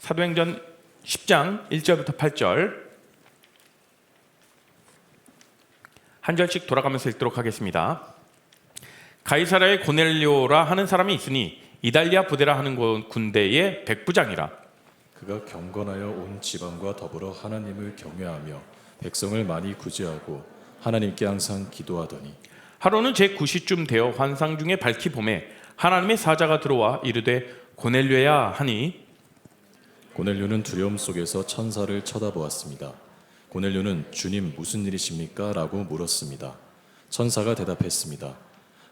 사도행전 10장 1절부터 8절 한 절씩 돌아가면서 읽도록 하겠습니다. 가이사랴에 고넬료라 하는 사람이 있으니 이달리아 부대라 하는 군대의 백부장이라. 그가 경건하여 온 지방과 더불어 하나님을 경외하며 백성을 많이 구제하고 하나님께 항상 기도하더니 하루는 제9시쯤 되어 환상 중에 밝히 보매 하나님의 사자가 들어와 이르되 고넬료야 하니 고넬료는 두려움 속에서 천사를 쳐다보았습니다. 고넬료는 주님 무슨 일이십니까? 라고 물었습니다. 천사가 대답했습니다.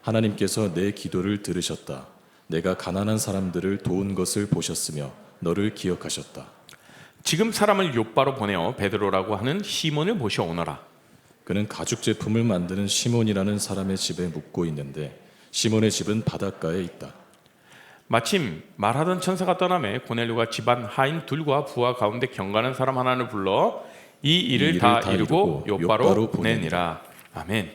하나님께서 내 기도를 들으셨다. 내가 가난한 사람들을 도운 것을 보셨으며 너를 기억하셨다. 지금 사람을 욥바로 보내어 베드로라고 하는 시몬을 모셔오너라. 그는 가죽 제품을 만드는 시몬이라는 사람의 집에 묵고 있는데 시몬의 집은 바닷가에 있다. 마침 말하던 천사가 떠나매 고넬료가 집안 하인 둘과 부하 가운데 경건한 사람 하나를 불러 이 일을 다 이루고 욥바로 보내니라. 아멘.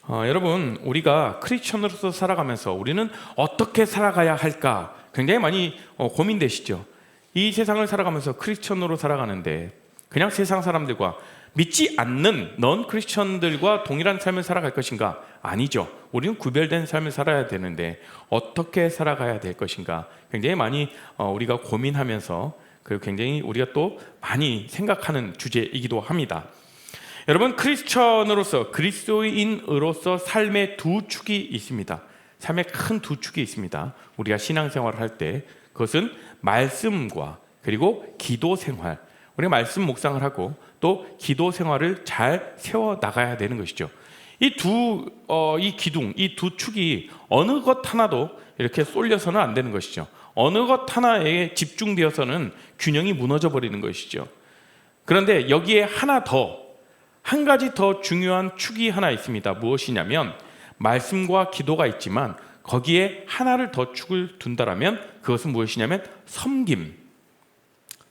여러분, 우리가 크리스천으로서 살아가면서 우리는 어떻게 살아가야 할까 굉장히 많이 고민되시죠. 이 세상을 살아가면서 크리스천으로 살아가는데 그냥 세상 사람들과 믿지 않는 넌 크리스천들과 동일한 삶을 살아갈 것인가? 아니죠. 우리는 구별된 삶을 살아야 되는데 어떻게 살아가야 될 것인가? 굉장히 많이 우리가 고민하면서 그리고 굉장히 우리가 또 많이 생각하는 주제이기도 합니다. 여러분, 크리스천으로서 그리스도인으로서 삶의 두 축이 있습니다. 삶의 큰 두 축이 있습니다. 우리가 신앙생활을 할 때 그것은 말씀과 그리고 기도 생활. 우리가 말씀 묵상을 하고 또 기도 생활을 잘 세워 나가야 되는 것이죠. 이 기둥, 이 두 축이 어느 것 하나도 이렇게 쏠려서는 안 되는 것이죠. 어느 것 하나에 집중되어서는 균형이 무너져 버리는 것이죠. 그런데 여기에 한 가지 더 중요한 축이 하나 있습니다. 무엇이냐면 말씀과 기도가 있지만 거기에 하나를 더 축을 둔다라면 그것은 무엇이냐면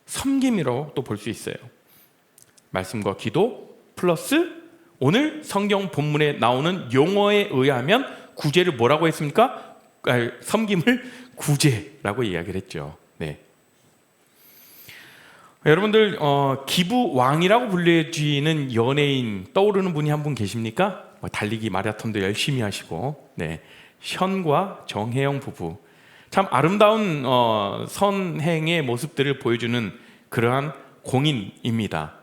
섬김이라고 또 볼 수 있어요. 말씀과 기도 플러스 오늘 성경 본문에 나오는 용어에 의하면 구제를 뭐라고 했습니까? 섬김을 구제라고 이야기를 했죠. 네. 여러분들 기부왕이라고 불려지는 연예인 떠오르는 분이 한 분 계십니까? 달리기 마라톤도 열심히 하시고, 네. 션과 정혜영 부부, 참 아름다운 선행의 모습들을 보여주는 그러한 공인입니다.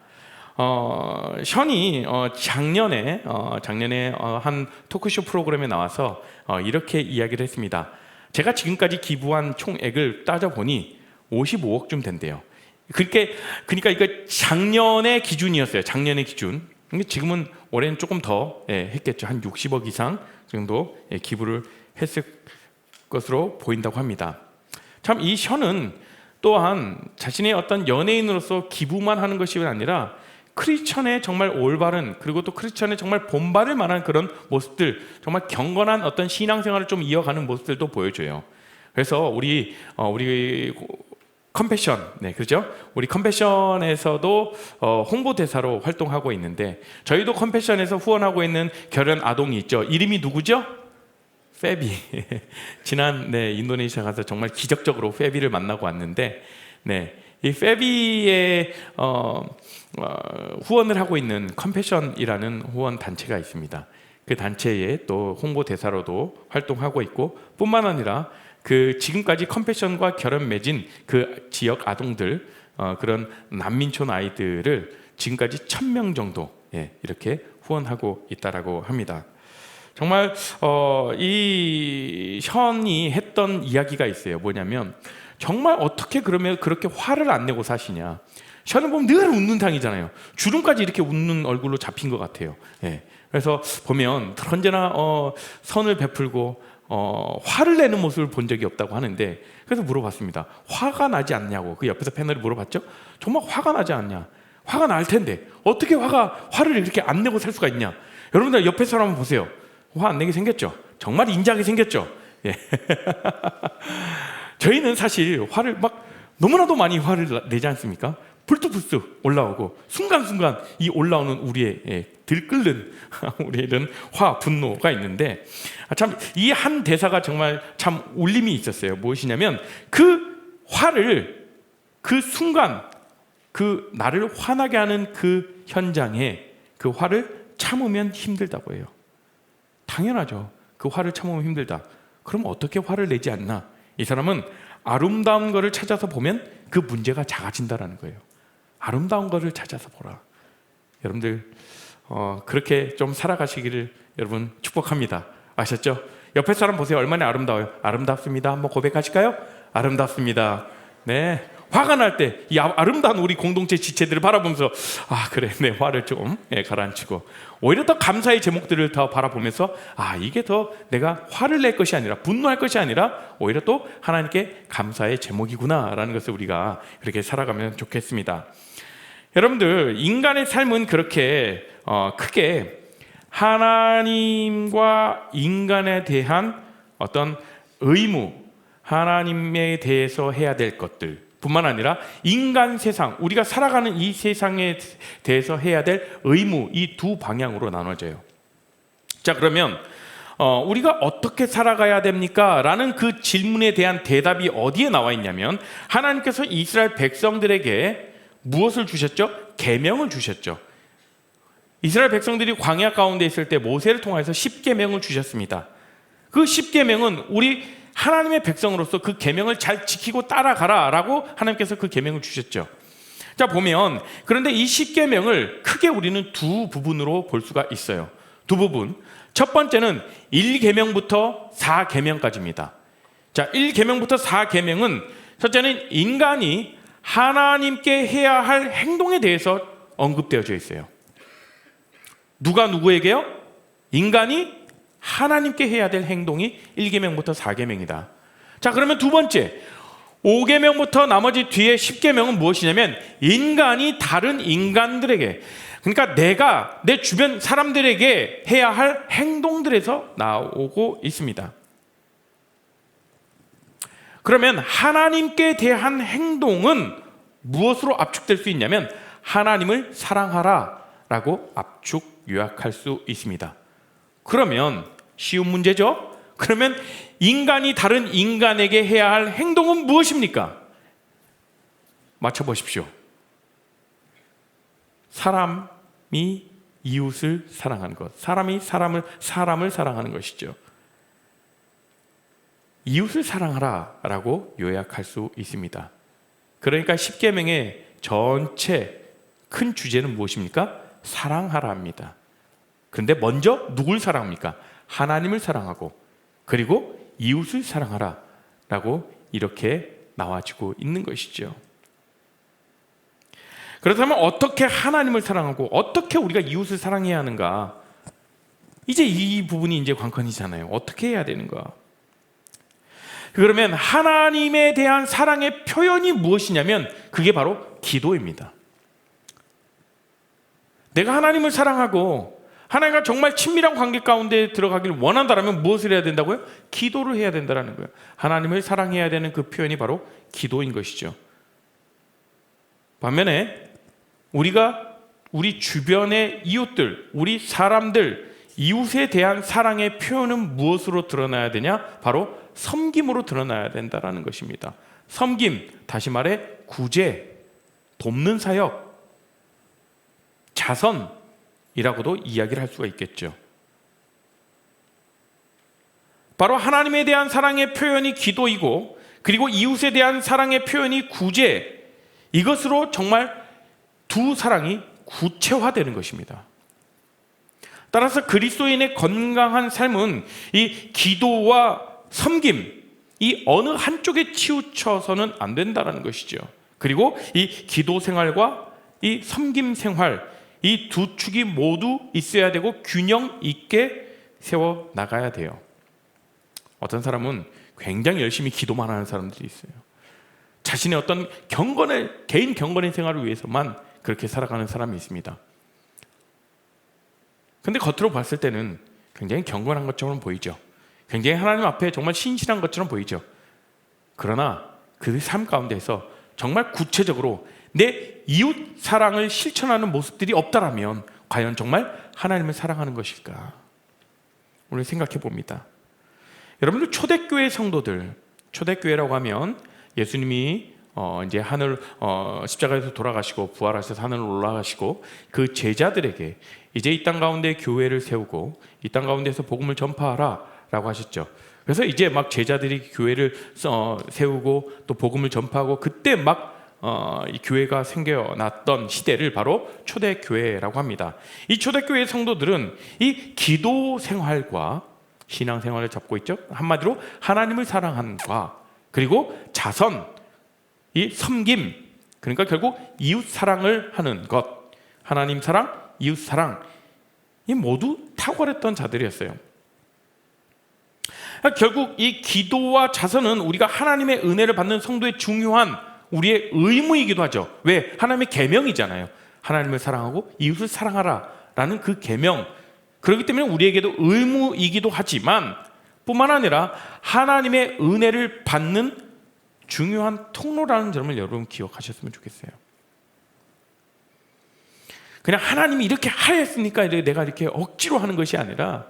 션이 작년에 한 토크쇼 프로그램에 나와서 이렇게 이야기를 했습니다. 제가 지금까지 기부한 총액을 따져보니 55억쯤 된대요. 그러니까 이거 작년의 기준이었어요. 작년의 기준. 지금은 올해는 조금 더 했겠죠. 한 60억 이상 정도 기부를 했을 것으로 보인다고 합니다. 참 이 션은 또한 자신의 어떤 연예인으로서 기부만 하는 것이 아니라 크리스천의 정말 올바른 그리고 또 크리스천의 정말 본받을 만한 그런 모습들, 정말 경건한 어떤 신앙생활을 좀 이어가는 모습들도 보여줘요. 그래서 우리 컴패션, 네, 그렇죠? 우리 컴패션에서도 홍보대사로 활동하고 있는데 저희도 컴패션에서 후원하고 있는 결연 아동이 있죠. 이름이 누구죠? 페비. 지난 인도네시아 가서 정말 기적적으로 페비를 만나고 왔는데, 네, 이 페비의 후원을 하고 있는 컴패션이라는 후원 단체가 있습니다. 그 단체의 또 홍보대사로도 활동하고 있고, 뿐만 아니라 그 지금까지 컴패션과 결연 맺은 그 지역 아동들, 그런 난민촌 아이들을 지금까지 1000명 정도 이렇게 후원하고 있다라고 합니다. 정말 이 현이 했던 이야기가 있어요. 뭐냐면 정말 어떻게 그러면 그렇게 화를 안 내고 사시냐. 션은 보면 늘 웃는 상이잖아요. 주름까지 이렇게 웃는 얼굴로 잡힌 것 같아요. 그래서 보면 언제나 선을 베풀고 화를 내는 모습을 본 적이 없다고 하는데, 그래서 물어봤습니다. 화가 나지 않냐고. 그 옆에서 패널이 물어봤죠. 정말 화가 나지 않냐? 화가 날 텐데 어떻게 화를 이렇게 안 내고 살 수가 있냐? 여러분들 옆에 사람 한번 보세요. 화 안 내게 생겼죠? 정말 인자하게 생겼죠? 저희는 사실 화를 너무나도 많이 화를 내지 않습니까? 불쑥불쑥 올라오고 순간순간 이 올라오는 우리의 들끓는 우리는 분노가 있는데, 참 이 한 대사가 정말 참 울림이 있었어요. 무엇이냐면 그 화를 그 순간 그 나를 화나게 하는 그 현장에 그 화를 참으면 힘들다고 해요. 당연하죠. 그 화를 참으면 힘들다. 그럼 어떻게 화를 내지 않나? 이 사람은 아름다운 것을 찾아서 보면 그 문제가 작아진다라는 거예요. 아름다운 것을 찾아서 보라. 여러분들 그렇게 좀 살아가시기를 여러분 축복합니다. 아셨죠? 옆에 사람 보세요. 얼마나 아름다워요. 아름답습니다. 한번 고백하실까요? 아름답습니다. 네. 화가 날 때 이 아름다운 우리 공동체 지체들을 바라보면서 그래, 내 화를 좀 가라앉히고, 오히려 더 감사의 제목들을 더 바라보면서 이게 더 내가 화를 낼 것이 아니라, 분노할 것이 아니라 오히려 또 하나님께 감사의 제목이구나 라는 것을 우리가 그렇게 살아가면 좋겠습니다. 여러분들, 인간의 삶은 그렇게 크게 하나님과 인간에 대한 어떤 의무, 하나님에 대해서 해야 될 것들 뿐만 아니라 인간 세상, 우리가 살아가는 이 세상에 대해서 해야 될 의무, 이 두 방향으로 나눠져요. 자, 그러면 우리가 어떻게 살아가야 됩니까? 라는 그 질문에 대한 대답이 어디에 나와 있냐면, 하나님께서 이스라엘 백성들에게 무엇을 주셨죠? 계명을 주셨죠. 이스라엘 백성들이 광야 가운데 있을 때 모세를 통해서 10계명을 주셨습니다. 그 10계명은 우리 하나님의 백성으로서 그 계명을 잘 지키고 따라가라 라고 하나님께서 그 계명을 주셨죠. 자, 보면 그런데 이 10계명을 크게 우리는 두 부분으로 볼 수가 있어요. 두 부분. 첫 번째는 1계명부터 4계명까지입니다. 자, 1계명부터 4계명은 첫째는 인간이 하나님께 해야 할 행동에 대해서 언급되어져 있어요. 누가 누구에게요? 인간이 하나님께 해야 될 행동이 1계명부터 4계명이다. 자, 그러면 두 번째 5계명부터 나머지 뒤에 10계명은 무엇이냐면, 인간이 다른 인간들에게, 그러니까 내가 내 주변 사람들에게 해야 할 행동들에서 나오고 있습니다. 그러면 하나님께 대한 행동은 무엇으로 압축될 수 있냐면, 하나님을 사랑하라 라고 압축 요약할 수 있습니다. 그러면 쉬운 문제죠? 그러면 인간이 다른 인간에게 해야 할 행동은 무엇입니까? 맞춰보십시오. 사람이 이웃을 사랑하는 것, 사람이 사람을 사랑하는 것이죠. 이웃을 사랑하라 라고 요약할 수 있습니다. 그러니까 10계명의 전체 큰 주제는 무엇입니까? 사랑하라입니다. 그런데 먼저 누굴 사랑합니까? 하나님을 사랑하고, 그리고 이웃을 사랑하라 라고 이렇게 나와지고 있는 것이죠. 그렇다면 어떻게 하나님을 사랑하고 어떻게 우리가 이웃을 사랑해야 하는가? 이제 이 부분이 이제 관건이잖아요. 어떻게 해야 되는가? 그러면 하나님에 대한 사랑의 표현이 무엇이냐면, 그게 바로 기도입니다. 내가 하나님을 사랑하고 하나님과 정말 친밀한 관계 가운데 들어가기를 원한다면 무엇을 해야 된다고요? 기도를 해야 된다는 거예요. 하나님을 사랑해야 되는 그 표현이 바로 기도인 것이죠. 반면에 우리가 우리 주변의 이웃들, 우리 사람들, 이웃에 대한 사랑의 표현은 무엇으로 드러나야 되냐? 바로 섬김으로 드러나야 된다는 것입니다. 섬김, 다시 말해 구제, 돕는 사역, 자선이라고도 이야기를 할 수가 있겠죠. 바로 하나님에 대한 사랑의 표현이 기도이고, 그리고 이웃에 대한 사랑의 표현이 구제, 이것으로 정말 두 사랑이 구체화되는 것입니다. 따라서 그리스도인의 건강한 삶은 이 기도와 섬김, 이 어느 한쪽에 치우쳐서는 안 된다는 것이죠. 그리고 이 기도 생활과 이 섬김 생활, 이 두 축이 모두 있어야 되고 균형 있게 세워 나가야 돼요. 어떤 사람은 굉장히 열심히 기도만 하는 사람들이 있어요. 자신의 어떤 개인 경건의 생활을 위해서만 그렇게 살아가는 사람이 있습니다. 근데 겉으로 봤을 때는 굉장히 경건한 것처럼 보이죠. 굉장히 하나님 앞에 정말 신실한 것처럼 보이죠. 그러나 그 삶 가운데서 정말 구체적으로 내 이웃 사랑을 실천하는 모습들이 없다라면 과연 정말 하나님을 사랑하는 것일까? 오늘 생각해 봅니다. 여러분들 초대교회 성도들, 초대교회라고 하면 예수님이 이제 하늘 십자가에서 돌아가시고 부활하셔서 하늘로 올라가시고 그 제자들에게 이제 이 땅 가운데 교회를 세우고 이 땅 가운데서 복음을 전파하라라고 하셨죠. 그래서 이제 막 제자들이 교회를 세우고 또 복음을 전파하고 그때 막 이 교회가 생겨났던 시대를 바로 초대교회라고 합니다. 이 초대교회 성도들은 이 기도 생활과 신앙 생활을 잡고 있죠. 한마디로 하나님을 사랑함과 그리고 자선, 이 섬김, 그러니까 결국 이웃 사랑을 하는 것, 하나님 사랑, 이웃 사랑, 이 모두 탁월했던 자들이었어요. 결국 이 기도와 자선은 우리가 하나님의 은혜를 받는 성도의 중요한 우리의 의무이기도 하죠. 왜? 하나님의 계명이잖아요. 하나님을 사랑하고 이웃을 사랑하라라는 그 계명. 그렇기 때문에 우리에게도 의무이기도 하지만 뿐만 아니라 하나님의 은혜를 받는 중요한 통로라는 점을 여러분 기억하셨으면 좋겠어요. 그냥 하나님이 이렇게 하였으니까 내가 이렇게 억지로 하는 것이 아니라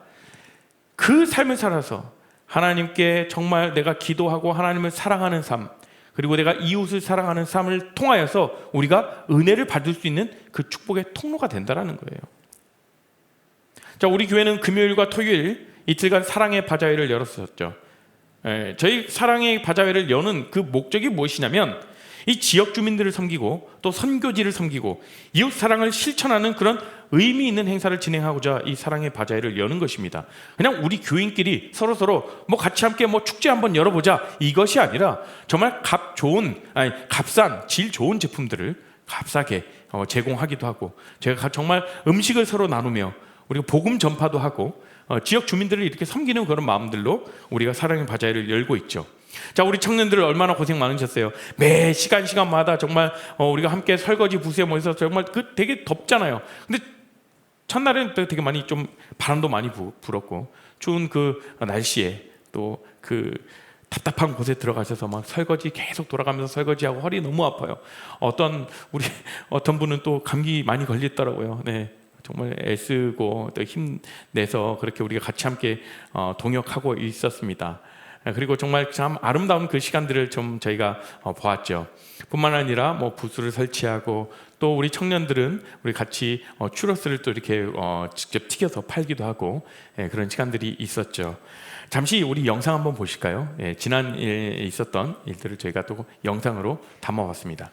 그 삶을 살아서 하나님께 정말 내가 기도하고 하나님을 사랑하는 삶, 그리고 내가 이웃을 사랑하는 삶을 통하여서 우리가 은혜를 받을 수 있는 그 축복의 통로가 된다는 거예요. 자, 우리 교회는 금요일과 토요일 이틀간 사랑의 바자회를 열었었죠. 저희 사랑의 바자회를 여는 그 목적이 무엇이냐면 이 지역 주민들을 섬기고 또 선교지를 섬기고 이웃 사랑을 실천하는 그런 의미 있는 행사를 진행하고자 이 사랑의 바자회를 여는 것입니다. 그냥 우리 교인끼리 서로 뭐 같이 함께 뭐 축제 한번 열어보자 이것이 아니라 정말 값싼 질 좋은 제품들을 값싸게 제공하기도 하고 제가 정말 음식을 서로 나누며 우리가 복음 전파도 하고 지역 주민들을 이렇게 섬기는 그런 마음들로 우리가 사랑의 바자회를 열고 있죠. 자, 우리 청년들 얼마나 고생 많으셨어요. 매 시간마다 정말 우리가 함께 설거지 부스에 모여서 정말 되게 덥잖아요. 근데 첫날에는 되게 많이 좀 바람도 많이 불었고 추운 그 날씨에 또 그 답답한 곳에 들어가셔서 막 설거지 계속 돌아가면서 설거지하고 허리 너무 아파요. 어떤 분은 또 감기 많이 걸리더라고요. 네. 정말 애쓰고 또 힘내서 그렇게 우리가 같이 함께 동역하고 있었습니다. 그리고 정말 참 아름다운 그 시간들을 좀 저희가 보았죠. 뿐만 아니라 뭐 부스를 설치하고 또 우리 청년들은 우리 같이 추러스를 또 이렇게 직접 튀겨서 팔기도 하고 그런 시간들이 있었죠. 잠시 우리 영상 한번 보실까요? 지난 일에 있었던 일들을 저희가 또 영상으로 담아왔습니다.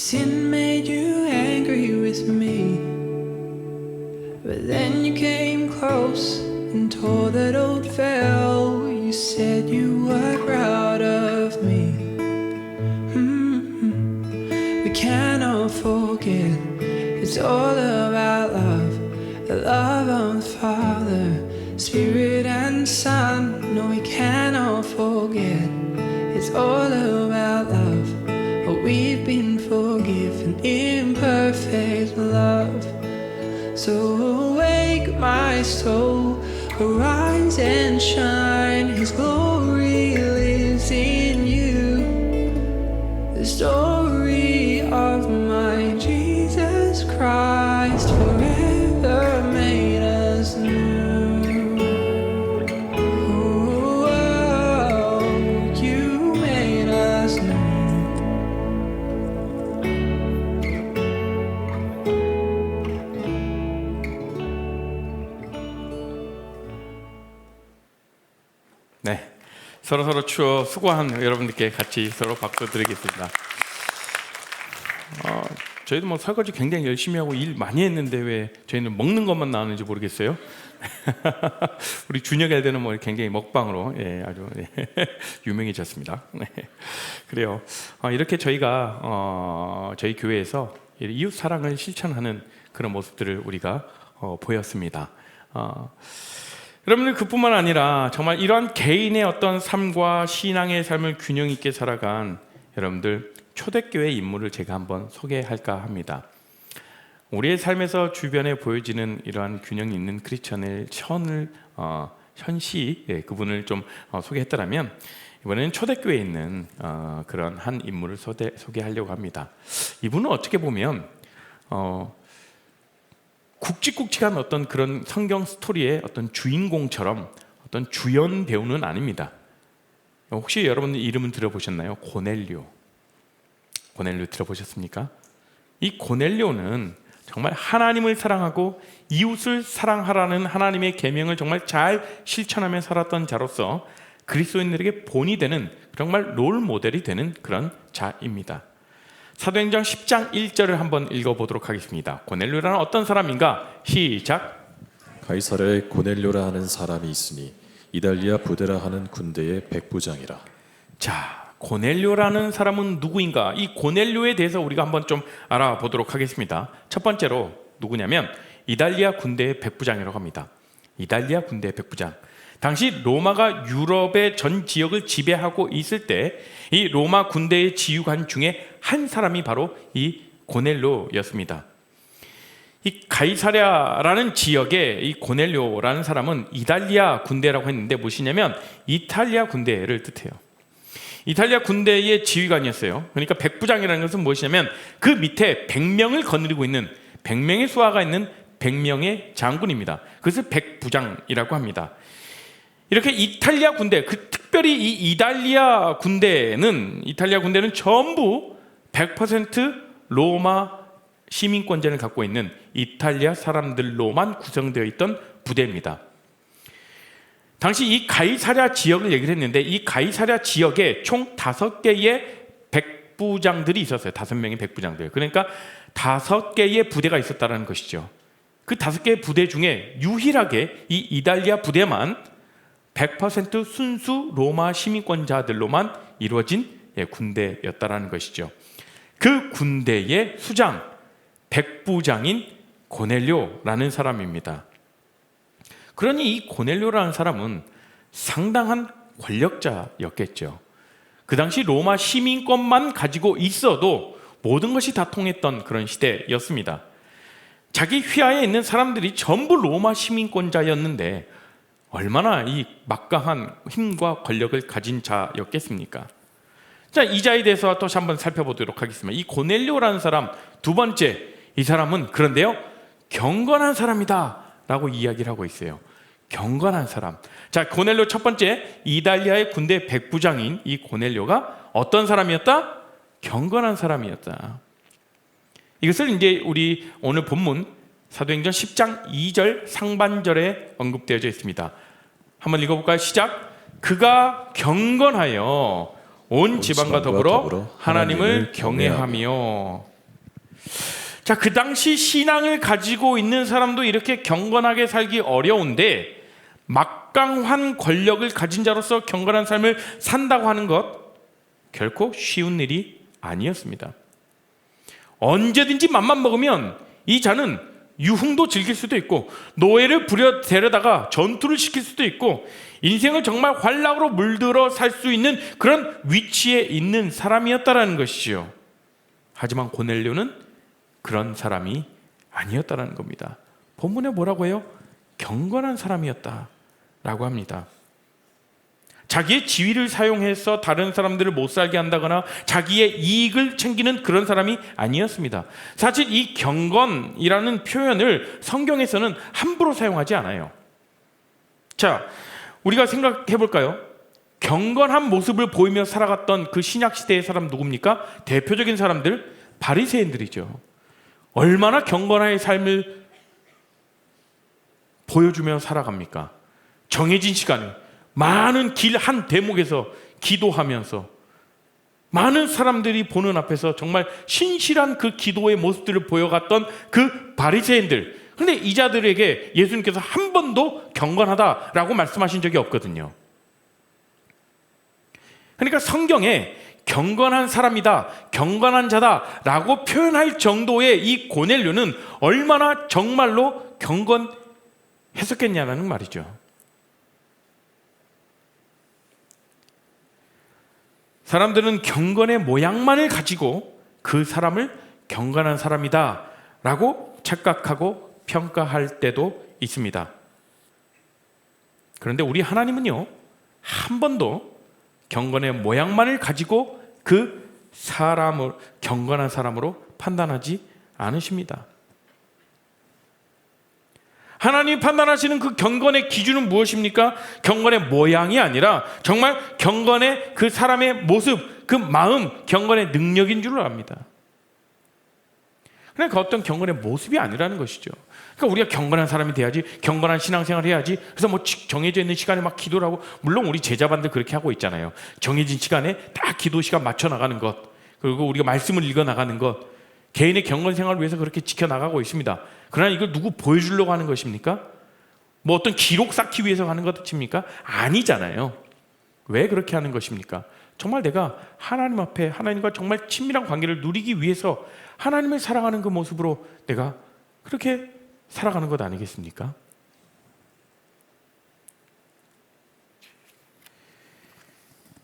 Sin made you angry with me, but then you came close and tore that old veil. You said you were proud of me. We cannot forget, it's all about love, the love of the Father, Spirit and Son. No, we cannot forget, it's all about love, but we've been forgiven in perfect love. So awake my soul, arise and shine, His glory lives in you. The story of my Jesus Christ forever made us new. Oh, you made us new. 네, 서로 추워 수고한 여러분들께 같이 서로 박수 드리겠습니다. 저희도 뭐 설거지 굉장히 열심히 하고 일 많이 했는데 왜 저희는 먹는 것만 나오는지 모르겠어요. 우리 준혁이 때는 뭐 굉장히 먹방으로 아주 유명해졌습니다. 그래요. 이렇게 저희가 저희 교회에서 이웃 사랑을 실천하는 그런 모습들을 우리가 보였습니다. 여러분들 그뿐만 아니라 정말 이러한 개인의 어떤 삶과 신앙의 삶을 균형 있게 살아간 여러분들 초대교회 인물을 제가 한번 소개할까 합니다. 우리의 삶에서 주변에 보여지는 이러한 균형 있는 크리스천의 현시 그분을 좀 소개했더라면 이번에는 초대교회에 있는 그런 한 인물을 소개하려고 합니다. 이분은 어떻게 보면 굵직굵직한 어떤 그런 성경 스토리의 어떤 주인공처럼 어떤 주연 배우는 아닙니다. 혹시 여러분 이름은 들어보셨나요? 고넬료 들어보셨습니까? 이 고넬료는 정말 하나님을 사랑하고 이웃을 사랑하라는 하나님의 계명을 정말 잘 실천하며 살았던 자로서 그리스도인들에게 본이 되는 정말 롤 모델이 되는 그런 자입니다. 사도행전 10장 1절을 한번 읽어보도록 하겠습니다. 고넬료라는 어떤 사람인가? 시작. 가이사랴에 고넬료라 하는 사람이 있으니 이달리아 부대라 하는 군대의 백부장이라. 자, 고넬료라는 사람은 누구인가? 이 고넬료에 대해서 우리가 한번 좀 알아보도록 하겠습니다. 첫 번째로 누구냐면 이달리아 군대의 백부장이라고 합니다. 이달리아 군대의 백부장. 당시 로마가 유럽의 전 지역을 지배하고 있을 때 이 로마 군대의 지휘관 중에 한 사람이 바로 이 고넬료였습니다. 이 가이사랴라는 지역에 이 고넬료라는 사람은 이달리아 군대라고 했는데 무엇이냐면 이탈리아 군대를 뜻해요. 이탈리아 군대의 지휘관이었어요. 그러니까 백부장이라는 것은 무엇이냐면 그 밑에 100명을 거느리고 있는 100명의 수하가 있는 100명의 장군입니다. 그것을 백부장이라고 합니다. 이렇게 이탈리아 군대, 특별히 이 이탈리아 군대는 전부 100% 로마 시민권자를 갖고 있는 이탈리아 사람들로만 구성되어 있던 부대입니다. 당시 이 가이사랴 지역을 얘기를 했는데 이 가이사랴 지역에 총 5개의 백부장들이 있었어요. 5명의 백부장들. 그러니까 5개의 부대가 있었다는 것이죠. 그 5개의 부대 중에 유일하게 이 이달리아 부대만 100% 순수 로마 시민권자들로만 이루어진 군대였다라는 것이죠. 그 군대의 수장, 백부장인 고넬료라는 사람입니다. 그러니 이 고넬료라는 사람은 상당한 권력자였겠죠. 그 당시 로마 시민권만 가지고 있어도 모든 것이 다 통했던 그런 시대였습니다. 자기 휘하에 있는 사람들이 전부 로마 시민권자였는데 얼마나 이 막강한 힘과 권력을 가진 자였겠습니까? 자, 이 자에 대해서 또 한번 살펴보도록 하겠습니다. 이 고넬료라는 사람, 두 번째, 이 사람은 그런데요 경건한 사람이다 라고 이야기를 하고 있어요. 경건한 사람. 자, 고넬료 첫 번째, 이달리아의 군대 백부장인 이 고넬료가 어떤 사람이었다? 경건한 사람이었다. 이것을 이제 우리 오늘 본문 사도행전 10장 2절 상반절에 언급되어져 있습니다. 한번 읽어볼까요? 시작. 그가 경건하여 온 지방과 더불어 하나님을 경외하며. 자, 그 당시 신앙을 가지고 있는 사람도 이렇게 경건하게 살기 어려운데 막강한 권력을 가진 자로서 경건한 삶을 산다고 하는 것 결코 쉬운 일이 아니었습니다. 언제든지 맘만 먹으면 이 자는 유흥도 즐길 수도 있고 노예를 데려다가 전투를 시킬 수도 있고 인생을 정말 환락으로 물들어 살 수 있는 그런 위치에 있는 사람이었다라는 것이죠. 하지만 고넬료는 그런 사람이 아니었다라는 겁니다. 본문에 뭐라고 해요? 경건한 사람이었다라고 합니다. 자기의 지위를 사용해서 다른 사람들을 못 살게 한다거나 자기의 이익을 챙기는 그런 사람이 아니었습니다. 사실 이 경건이라는 표현을 성경에서는 함부로 사용하지 않아요. 자, 우리가 생각해 볼까요? 경건한 모습을 보이며 살아갔던 그 신약 시대의 사람 누굽니까? 대표적인 사람들 바리새인들이죠. 얼마나 경건한 삶을 보여주며 살아갑니까? 정해진 시간에 많은 길 한 대목에서 기도하면서 많은 사람들이 보는 앞에서 정말 신실한 그 기도의 모습들을 보여갔던 그 바리새인들. 그런데 이 자들에게 예수님께서 한 번도 경건하다라고 말씀하신 적이 없거든요. 그러니까 성경에 경건한 사람이다, 경건한 자다라고 표현할 정도의 이 고넬료는 얼마나 정말로 경건했었겠냐는 말이죠. 사람들은 경건의 모양만을 가지고 그 사람을 경건한 사람이다 라고 착각하고 평가할 때도 있습니다. 그런데 우리 하나님은요, 한 번도 경건의 모양만을 가지고 그 사람을 경건한 사람으로 판단하지 않으십니다. 하나님이 판단하시는 그 경건의 기준은 무엇입니까? 경건의 모양이 아니라 정말 경건의 그 사람의 모습, 그 마음, 경건의 능력인 줄 압니다. 그러니까 어떤 경건의 모습이 아니라는 것이죠. 그러니까 우리가 경건한 사람이 돼야지, 경건한 신앙생활을 해야지. 그래서 뭐 정해져 있는 시간에 막 기도를 하고, 물론 우리 제자반들 그렇게 하고 있잖아요. 정해진 시간에 딱 기도 시간 맞춰 나가는 것, 그리고 우리가 말씀을 읽어 나가는 것, 개인의 경건 생활을 위해서 그렇게 지켜 나가고 있습니다. 그러나 이걸 누구 보여주려고 하는 것입니까? 뭐 어떤 기록 쌓기 위해서 하는 것입니까? 아니잖아요. 왜 그렇게 하는 것입니까? 정말 내가 하나님 앞에 하나님과 정말 친밀한 관계를 누리기 위해서 하나님을 사랑하는 그 모습으로 내가 그렇게 살아가는 것 아니겠습니까?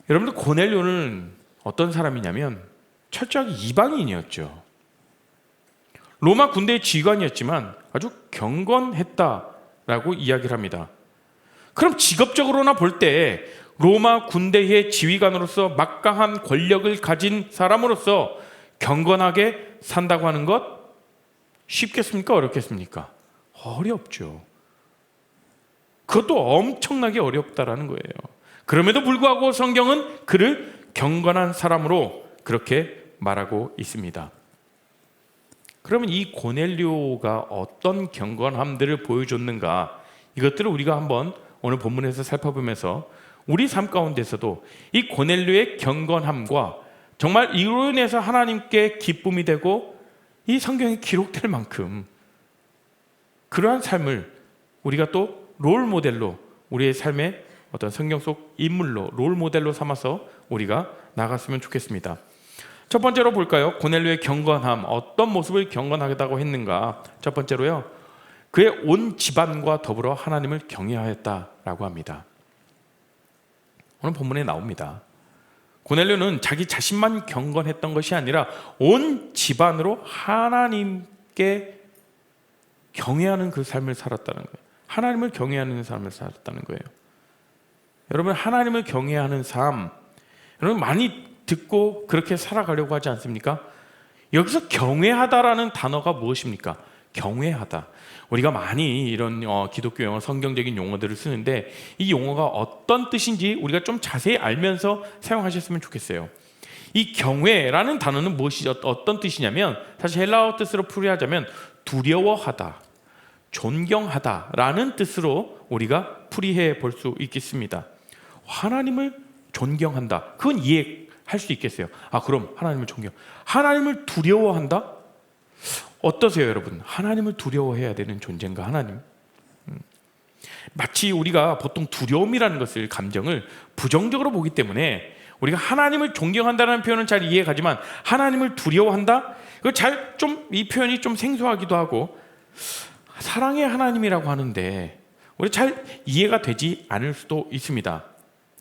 여러분들, 고넬료는 어떤 사람이냐면 철저하게 이방인이었죠. 로마 군대의 지휘관이었지만 아주 경건했다라고 이야기를 합니다. 그럼 직업적으로나 볼 때 로마 군대의 지휘관으로서 막강한 권력을 가진 사람으로서 경건하게 산다고 하는 것 쉽겠습니까? 어렵겠습니까? 어렵죠. 그것도 엄청나게 어렵다라는 거예요. 그럼에도 불구하고 성경은 그를 경건한 사람으로 그렇게 말하고 있습니다. 그러면 이 고넬료가 어떤 경건함들을 보여줬는가, 이것들을 우리가 한번 오늘 본문에서 살펴보면서 우리 삶 가운데서도 이 고넬료의 경건함과 정말 이로 인해서 하나님께 기쁨이 되고 이 성경에 기록될 만큼 그러한 삶을 우리가 또 롤 모델로, 우리의 삶의 어떤 성경 속 인물로 롤 모델로 삼아서 우리가 나갔으면 좋겠습니다. 첫 번째로 볼까요? 고넬료의 경건함, 어떤 모습을 경건하다고 했는가? 첫 번째로요, 그의 온 집안과 더불어 하나님을 경외하였다라고 합니다. 오늘 본문에 나옵니다. 고넬료는 자기 자신만 경건했던 것이 아니라 온 집안으로 하나님께 경외하는 그 삶을 살았다는 거예요. 하나님을 경외하는 삶을 살았다는 거예요. 여러분, 하나님을 경외하는 삶, 여러분 많이 듣고 그렇게 살아가려고 하지 않습니까? 여기서 경외하다라는 단어가 무엇입니까? 경외하다. 우리가 많이 이런 기독교 용어, 성경적인 용어들을 쓰는데 이 용어가 어떤 뜻인지 우리가 좀 자세히 알면서 사용하셨으면 좋겠어요. 이 경외라는 단어는 무엇이 어떤 뜻이냐면, 사실 헬라어 뜻으로 풀이하자면 두려워하다, 존경하다라는 뜻으로 우리가 풀이해 볼 수 있겠습니다. 하나님을 존경한다, 그건 이해할 수 있겠어요. 아, 그럼 하나님을 하나님을 두려워한다? 어떠세요, 여러분? 하나님을 두려워해야 되는 존재인가, 하나님? 마치 우리가 보통 두려움이라는 것을, 감정을 부정적으로 보기 때문에 우리가 하나님을 존경한다는 표현은 잘 이해가지만 하나님을 두려워한다? 이 표현이 좀 생소하기도 하고, 사랑의 하나님이라고 하는데 우리 잘 이해가 되지 않을 수도 있습니다.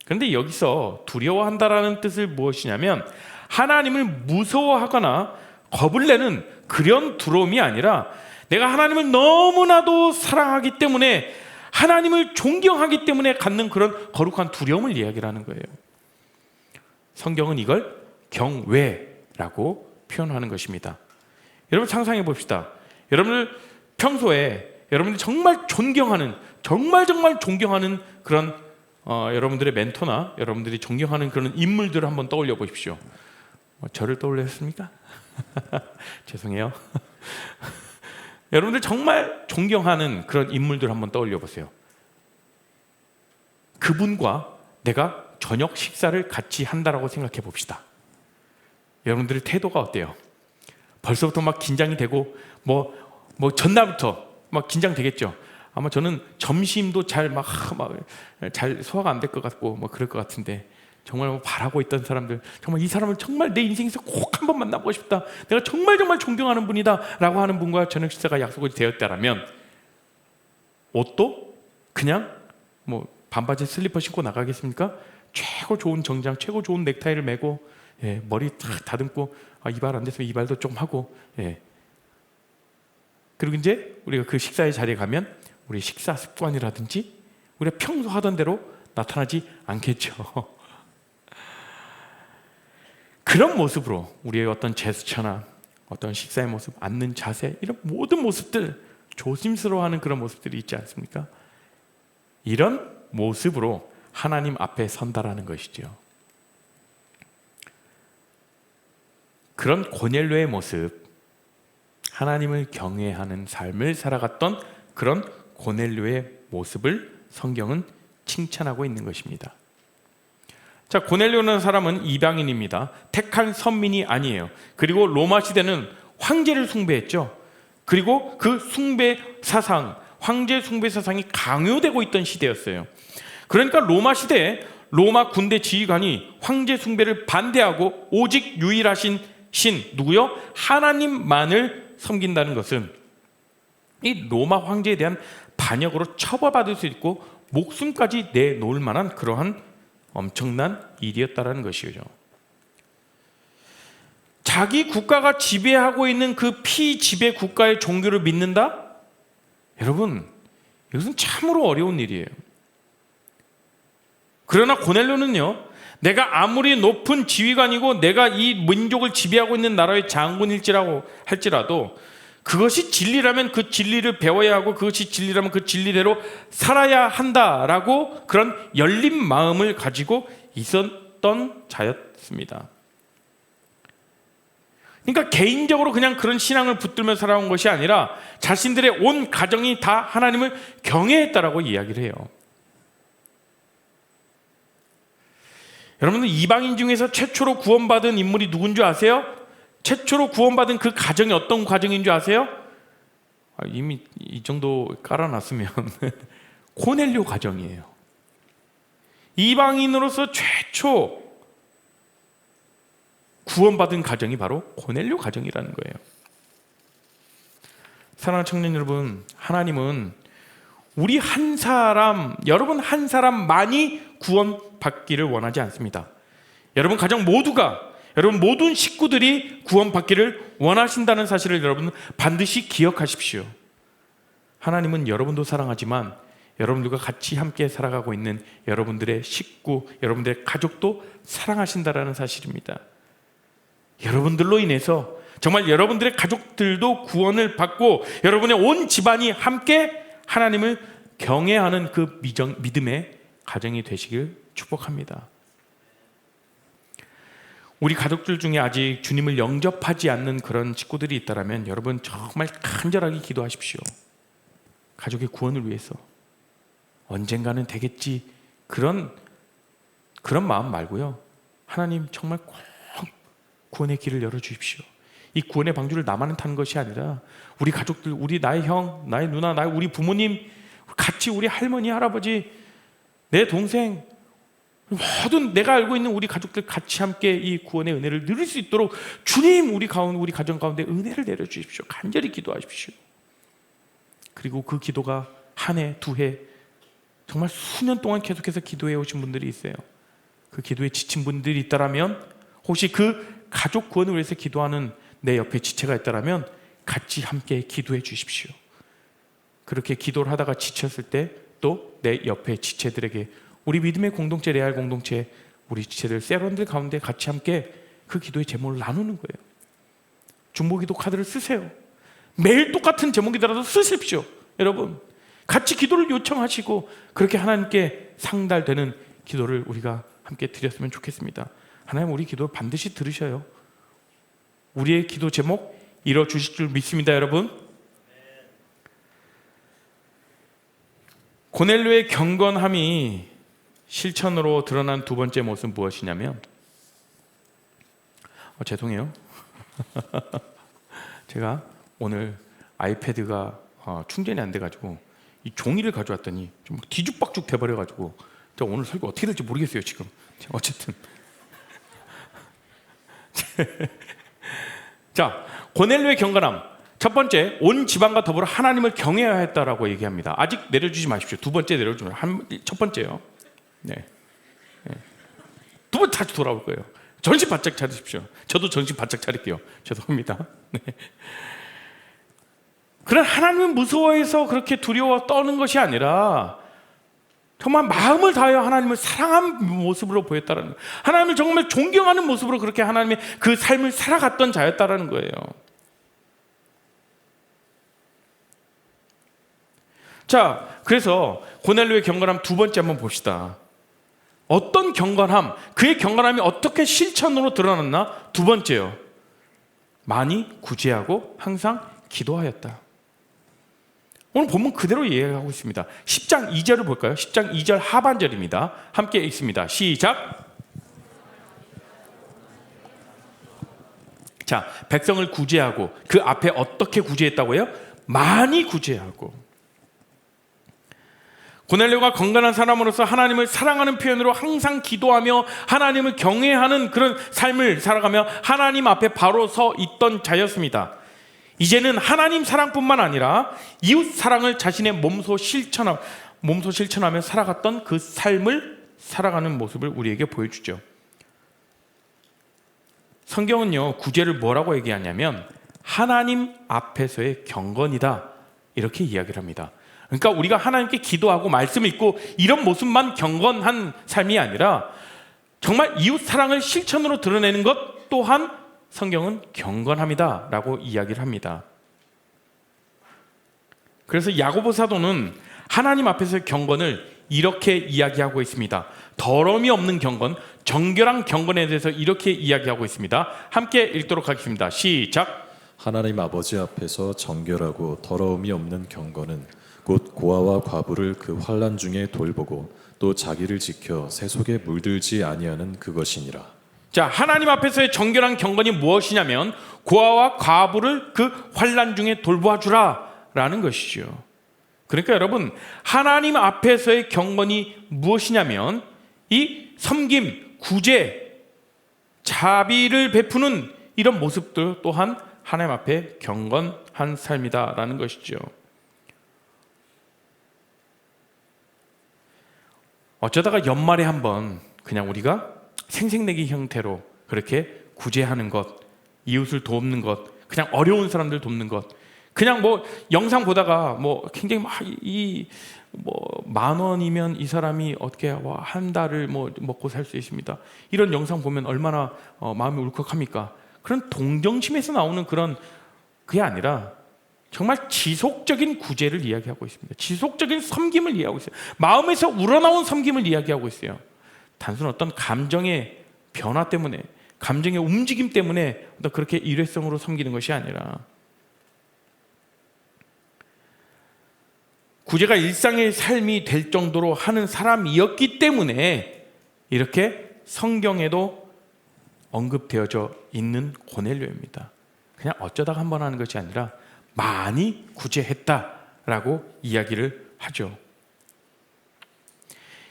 그런데 여기서 두려워한다라는 뜻을 무엇이냐면 하나님을 무서워하거나 겁을 내는 그런 두려움이 아니라 내가 하나님을 너무나도 사랑하기 때문에, 하나님을 존경하기 때문에 갖는 그런 거룩한 두려움을 이야기하는 거예요. 성경은 이걸 경외라고 표현하는 것입니다. 여러분 상상해 봅시다. 여러분들 평소에 여러분들이 정말 존경하는, 정말 존경하는 그런 여러분들의 멘토나 여러분들이 존경하는 그런 인물들을 한번 떠올려 보십시오. 저를 떠올렸습니까? 죄송해요. 여러분들 정말 존경하는 그런 인물들 한번 떠올려 보세요. 그분과 내가 저녁 식사를 같이 한다라고 생각해 봅시다. 여러분들의 태도가 어때요? 벌써부터 막 긴장이 되고 뭐 전날부터 막 긴장되겠죠. 아마 저는 점심도 잘 소화가 안 될 것 같고 그럴 것 같은데, 정말 바라고 있던 사람들, 정말 이 사람을 정말 내 인생에서 꼭 한번 만나보고 싶다, 내가 정말 존경하는 분이다 라고 하는 분과 저녁 식사가 약속이 되었다면, 옷도 그냥 반바지 슬리퍼 신고 나가겠습니까? 최고 좋은 정장, 최고 좋은 넥타이를 매고, 머리 탁 다듬고, 이발 안 됐으면 이발도 좀 하고, 그리고 이제 우리가 그 식사의 자리에 가면 우리 식사 습관이라든지 우리가 평소 하던 대로 나타나지 않겠죠. 그런 모습으로 우리의 어떤 제스처나 어떤 식사의 모습, 앉는 자세, 이런 모든 모습들, 조심스러워하는 그런 모습들이 있지 않습니까? 이런 모습으로 하나님 앞에 선다라는 것이죠. 그런 고넬료의 모습, 하나님을 경외하는 삶을 살아갔던 그런 고넬료의 모습을 성경은 칭찬하고 있는 것입니다. 자, 고넬료라는 사람은 이방인입니다. 택한 선민이 아니에요. 그리고 로마 시대는 황제를 숭배했죠. 그리고 그 숭배 사상, 황제 숭배 사상이 강요되고 있던 시대였어요. 그러니까 로마 시대에 로마 군대 지휘관이 황제 숭배를 반대하고 오직 유일하신 신, 누구요? 하나님만을 섬긴다는 것은 이 로마 황제에 대한 반역으로 처벌받을 수 있고 목숨까지 내놓을 만한 그러한 엄청난 일이었다는 것이죠. 자기 국가가 지배하고 있는 그 피지배 국가의 종교를 믿는다? 여러분, 이것은 참으로 어려운 일이에요. 그러나 고넬료는요, 내가 아무리 높은 지휘관이고 내가 이 민족을 지배하고 있는 나라의 장군일지라고 할지라도 그것이 진리라면 그 진리를 배워야 하고 그것이 진리라면 그 진리대로 살아야 한다라고 그런 열린 마음을 가지고 있었던 자였습니다. 그러니까 개인적으로 그냥 그런 신앙을 붙들며 살아온 것이 아니라 자신들의 온 가정이 다 하나님을 경외했다라고 이야기를 해요. 여러분들 이방인 중에서 최초로 구원받은 인물이 누군 줄 아세요? 최초로 구원받은 그 가정이 어떤 가정인 줄 아세요? 이미 이 정도 깔아놨으면 고넬료 가정이에요. 이방인으로서 최초 구원받은 가정이 바로 고넬료 가정이라는 거예요. 사랑하는 청년 여러분, 하나님은 우리 한 사람, 여러분 한 사람만이 구원받기를 원하지 않습니다. 여러분 가정 모두가, 여러분 모든 식구들이 구원받기를 원하신다는 사실을 여러분 반드시 기억하십시오. 하나님은 여러분도 사랑하지만 여러분들과 같이 함께 살아가고 있는 여러분들의 식구, 여러분들의 가족도 사랑하신다는 사실입니다. 여러분들로 인해서 정말 여러분들의 가족들도 구원을 받고 여러분의 온 집안이 함께 하나님을 경외하는 그 믿음의 가정이 되시길 축복합니다. 우리 가족들 중에 아직 주님을 영접하지 않는 그런 식구들이 있다면 여러분 정말 간절하게 기도하십시오. 가족의 구원을 위해서. 언젠가는 되겠지, 그런 마음 말고요, 하나님 정말 꼭 구원의 길을 열어주십시오. 이 구원의 방주를 나만은 타는 것이 아니라 우리 가족들, 나의 형, 나의 누나, 우리 부모님, 같이 우리 할머니, 할아버지, 내 동생, 모든 내가 알고 있는 우리 가족들 같이 함께 이 구원의 은혜를 누릴 수 있도록 주님, 우리 가정 가운데 은혜를 내려주십시오. 간절히 기도하십시오. 그리고 그 기도가 한 해, 두 해, 정말 수년 동안 계속해서 기도해 오신 분들이 있어요. 그 기도에 지친 분들이 있다라면, 혹시 그 가족 구원을 위해서 기도하는 내 옆에 지체가 있다라면 같이 함께 기도해 주십시오. 그렇게 기도를 하다가 지쳤을 때 또 내 옆에 지체들에게, 우리 믿음의 공동체, 레알 공동체, 우리 지체들, 세런들 가운데 같이 함께 그 기도의 제목을 나누는 거예요. 중보기도 카드를 쓰세요. 매일 똑같은 제목이더라도 쓰십시오. 여러분, 같이 기도를 요청하시고 그렇게 하나님께 상달되는 기도를 우리가 함께 드렸으면 좋겠습니다. 하나님, 우리 기도 반드시 들으셔요. 우리의 기도 제목 이뤄주실 줄 믿습니다. 여러분, 고넬료의 경건함이 실천으로 드러난 두 번째 모습은 무엇이냐면, 죄송해요. 제가 오늘 아이패드가 충전이 안 돼가지고 이 종이를 가져왔더니 좀 뒤죽박죽 돼버려가지고 제가 오늘 설교 어떻게 될지 모르겠어요 지금. 어쨌든 자, 고넬료의 경건함. 첫 번째, 온 집안과 더불어 하나님을 경외해야 했다라고 얘기합니다. 아직 내려주지 마십시오. 두 번째 내려주면 첫 번째요. 네. 두 번 다시 돌아올 거예요. 정신 바짝 차리십시오. 저도 정신 바짝 차릴게요. 죄송합니다. 네. 그런 하나님은 무서워해서 그렇게 두려워 떠는 것이 아니라 정말 마음을 다하여 하나님을 사랑한 모습으로 보였다라는, 하나님을 정말 존경하는 모습으로 그렇게 하나님의 그 삶을 살아갔던 자였다라는 거예요. 자, 그래서 고넬료의 경건함 두 번째 한번 봅시다. 어떤 경건함, 그의 경건함이 어떻게 실천으로 드러났나? 두 번째요, 많이 구제하고 항상 기도하였다. 오늘 본문 그대로 이해하고 있습니다. 10장 2절을 볼까요? 10장 2절 하반절입니다. 함께 읽습니다. 시작. 자, 백성을 구제하고, 그 앞에 어떻게 구제했다고요? 많이 구제하고. 고넬료가 건강한 사람으로서 하나님을 사랑하는 표현으로 항상 기도하며 하나님을 경외하는 그런 삶을 살아가며 하나님 앞에 바로 서 있던 자였습니다. 이제는 하나님 사랑뿐만 아니라 이웃 사랑을 자신의 몸소 실천하며 살아갔던 그 삶을 살아가는 모습을 우리에게 보여주죠. 성경은요, 구제를 뭐라고 얘기하냐면 하나님 앞에서의 경건이다, 이렇게 이야기를 합니다. 그러니까 우리가 하나님께 기도하고 말씀 읽고 이런 모습만 경건한 삶이 아니라 정말 이웃 사랑을 실천으로 드러내는 것 또한 성경은 경건함이다 라고 이야기를 합니다. 그래서 야고보 사도는 하나님 앞에서의 경건을 이렇게 이야기하고 있습니다. 더러움이 없는 경건, 정결한 경건에 대해서 이렇게 이야기하고 있습니다. 함께 읽도록 하겠습니다. 시작. 하나님 아버지 앞에서 정결하고 더러움이 없는 경건은 곧 고아와 과부를 그 환난 중에 돌보고 또 자기를 지켜 새 속에 물들지 아니하는 그것이니라. 자, 하나님 앞에서의 정결한 경건이 무엇이냐면 고아와 과부를 그 환난 중에 돌보아주라 라는 것이죠. 그러니까 여러분, 하나님 앞에서의 경건이 무엇이냐면 이 섬김, 구제, 자비를 베푸는 이런 모습들 또한 하나님 앞에 경건한 삶이다라는 것이죠. 어쩌다가 연말에 한번 그냥 우리가 생색내기 형태로 그렇게 구제하는 것, 이웃을 돕는 것, 그냥 어려운 사람들 돕는 것, 그냥 뭐 영상 보다가 뭐 굉장히 뭐 10,000원이면 이 사람이 어떻게 한 달을 뭐 먹고 살 수 있습니다, 이런 영상 보면 얼마나 마음이 울컥합니까? 그런 동정심에서 나오는 그런, 그게 아니라 정말 지속적인 구제를 이야기하고 있습니다. 지속적인 섬김을 이야기하고 있어요. 마음에서 우러나온 섬김을 이야기하고 있어요. 단순 어떤 감정의 변화 때문에, 감정의 움직임 때문에 그렇게 일회성으로 섬기는 것이 아니라 구제가 일상의 삶이 될 정도로 하는 사람이었기 때문에 이렇게 성경에도 언급되어져 있는 고넬료입니다. 그냥 어쩌다가 한 번 하는 것이 아니라 많이 구제했다라고 이야기를 하죠.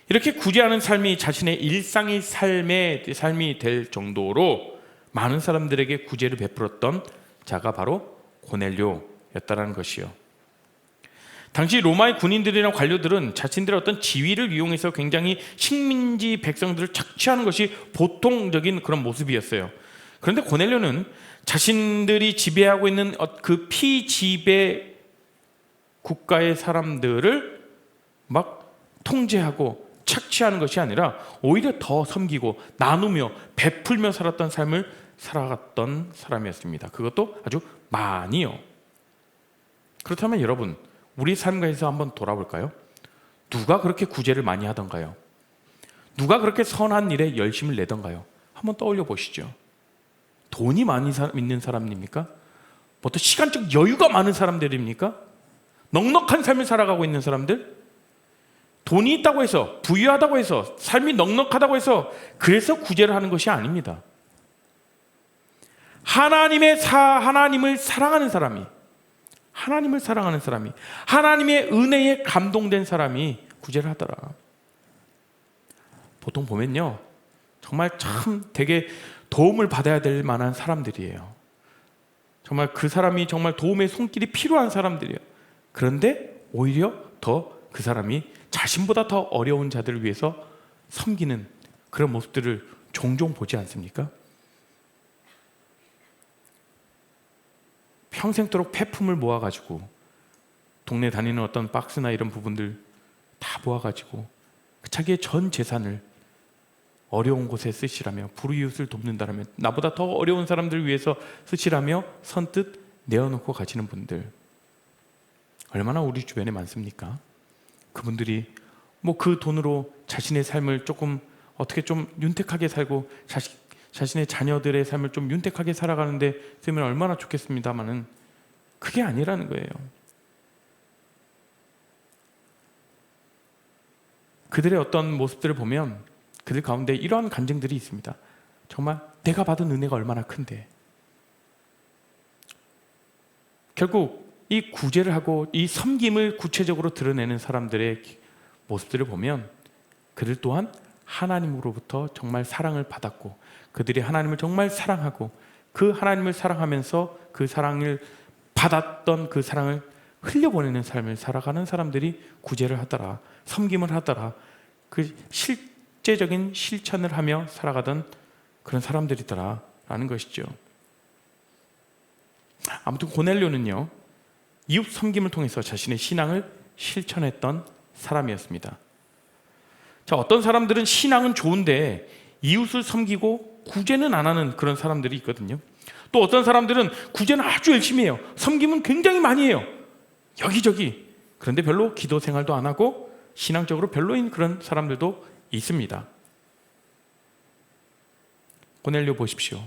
이렇게 구제하는 삶이 자신의 일상의 삶이 될 정도로 많은 사람들에게 구제를 베풀었던 자가 바로 고넬료였다라는 것이요. 당시 로마의 군인들이나 관료들은 자신들의 어떤 지위를 이용해서 굉장히 식민지 백성들을 착취하는 것이 보통적인 그런 모습이었어요. 그런데 고넬료는 자신들이 지배하고 있는 그 피지배 국가의 사람들을 막 통제하고 착취하는 것이 아니라 오히려 더 섬기고 나누며 베풀며 살았던 삶을 살아갔던 사람이었습니다. 그것도 아주 많이요. 그렇다면 여러분, 우리 삶에서 한번 돌아볼까요? 누가 그렇게 구제를 많이 하던가요? 누가 그렇게 선한 일에 열심을 내던가요? 한번 떠올려 보시죠. 돈이 많이 있는 사람입니까? 뭐 또 시간적 여유가 많은 사람들입니까? 넉넉한 삶을 살아가고 있는 사람들? 돈이 있다고 해서, 부유하다고 해서, 삶이 넉넉하다고 해서 그래서 구제를 하는 것이 아닙니다. 하나님을 사랑하는 사람이, 하나님의 은혜에 감동된 사람이 구제를 하더라. 보통 보면요, 정말 참 되게 도움을 받아야 될 만한 사람들이에요. 정말 그 사람이 정말 도움의 손길이 필요한 사람들이에요. 그런데 오히려 더 그 사람이 자신보다 더 어려운 자들을 위해서 섬기는 그런 모습들을 종종 보지 않습니까? 평생도록 폐품을 모아가지고 동네 다니는 어떤 박스나 이런 부분들 다 모아가지고 자기의 전 재산을 어려운 곳에 쓰시라며, 불이웃을 돕는다라며, 나보다 더 어려운 사람들을 위해서 쓰시라며 선뜻 내어놓고 가시는 분들 얼마나 우리 주변에 많습니까? 그분들이 뭐 그 돈으로 자신의 삶을 조금 어떻게 좀 윤택하게 살고 자신의 자녀들의 삶을 좀 윤택하게 살아가는데 쓰면 얼마나 좋겠습니다마는 그게 아니라는 거예요. 그들의 어떤 모습들을 보면 그들 가운데 이러한 간증들이 있습니다. 정말 내가 받은 은혜가 얼마나 큰데. 결국 이 구제를 하고 이 섬김을 구체적으로 드러내는 사람들의 모습들을 보면 그들 또한 하나님으로부터 정말 사랑을 받았고, 그들이 하나님을 정말 사랑하고 그 하나님을 사랑하면서 그 사랑을 받았던 그 사랑을 흘려보내는 삶을 살아가는 사람들이 구제를 하더라, 섬김을 하더라, 그 실제적인 실천을 하며 살아가던 그런 사람들이더라 라는 것이죠. 아무튼 고넬료는요, 이웃 섬김을 통해서 자신의 신앙을 실천했던 사람이었습니다. 자, 어떤 사람들은 신앙은 좋은데 이웃을 섬기고 구제는 안 하는 그런 사람들이 있거든요. 또 어떤 사람들은 구제는 아주 열심히 해요. 섬김은 굉장히 많이 해요. 여기저기. 그런데 별로 기도 생활도 안 하고 신앙적으로 별로인 그런 사람들도 있습니다. 고넬료 보십시오.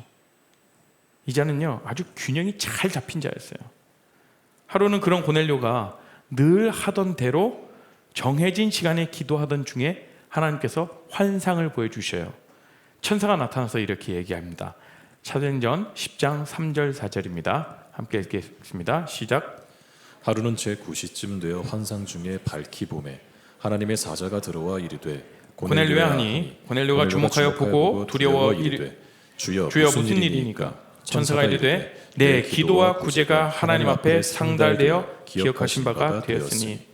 이 자는요, 아주 균형이 잘 잡힌 자였어요. 하루는 그런 고넬료가 늘 하던 대로 정해진 시간에 기도하던 중에 하나님께서 환상을 보여주셔요. 천사가 나타나서 이렇게 얘기합니다. 사도행전 10장 3절 4절입니다. 함께 읽겠습니다. 시작. 하루는 제 9시쯤 되어 환상 중에 밝히 봄에 하나님의 사자가 들어와 이르되 고넬료야 하니, 고넬료가 주목하여 보고 두려워 이르되 주여 무슨 일이니까? 천사가 이르되 내 기도와 구제가 하나님 앞에 상달되어 기억하신 바가 되었으니.